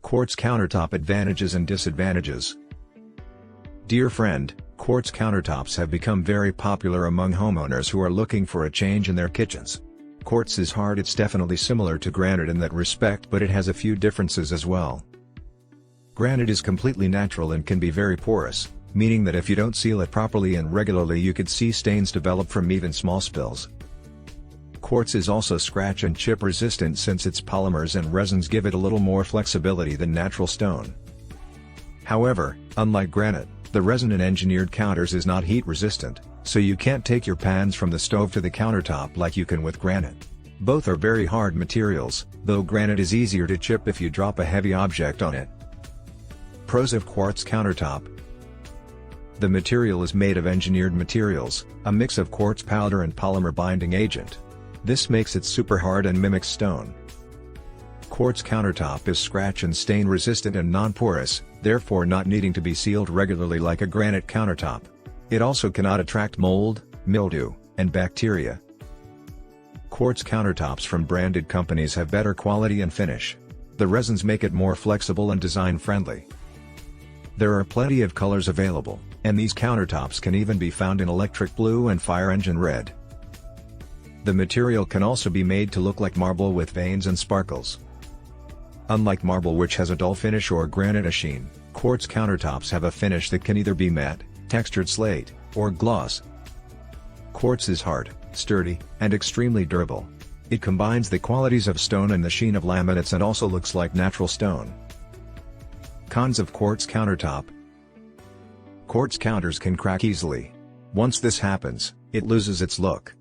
Quartz countertop advantages and disadvantages. Dear friend, quartz countertops have become very popular among homeowners who are looking for a change in their kitchens. Quartz is hard. It's definitely similar to granite in that respect, but it has a few differences as well. Granite is completely natural and can be very porous, meaning that if you don't seal it properly and regularly you could see stains develop from even small spills. Quartz is also scratch and chip resistant since its polymers and resins give it a little more flexibility than natural stone. However, unlike granite, the resin in engineered counters is not heat resistant, so you can't take your pans from the stove to the countertop like you can with granite. Both are very hard materials, though granite is easier to chip if you drop a heavy object on it. Pros of quartz countertop. The material is made of engineered materials, a mix of quartz powder and polymer binding agent. This makes it super hard and mimics stone. Quartz countertop is scratch and stain resistant and non-porous, therefore not needing to be sealed regularly like a granite countertop. It also cannot attract mold, mildew, and bacteria. Quartz countertops from branded companies have better quality and finish. The resins make it more flexible and design-friendly. There are plenty of colors available, and these countertops can even be found in electric blue and fire engine red. The material can also be made to look like marble with veins and sparkles. Unlike marble, which has a dull finish, or granite a sheen, quartz countertops have a finish that can either be matte, textured slate, or gloss. Quartz is hard, sturdy, and extremely durable. It combines the qualities of stone and the sheen of laminates and also looks like natural stone. Cons of quartz countertop. Quartz counters can crack easily. Once this happens, it loses its look.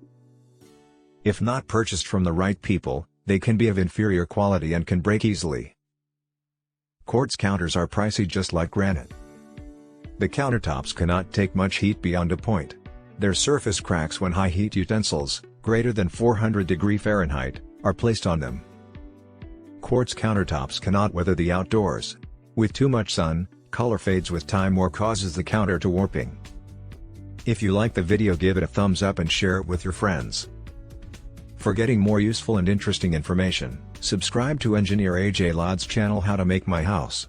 If not purchased from the right people, they can be of inferior quality and can break easily. Quartz counters are pricey just like granite. The countertops cannot take much heat beyond a point. Their surface cracks when high heat utensils, greater than 400 Fahrenheit, are placed on them. Quartz countertops cannot weather the outdoors. With too much sun, color fades with time or causes the counter to warping. If you like the video, give it a thumbs up and share it with your friends. For getting more useful and interesting information, subscribe to Engineer AJ Ladd's channel How to Make My House.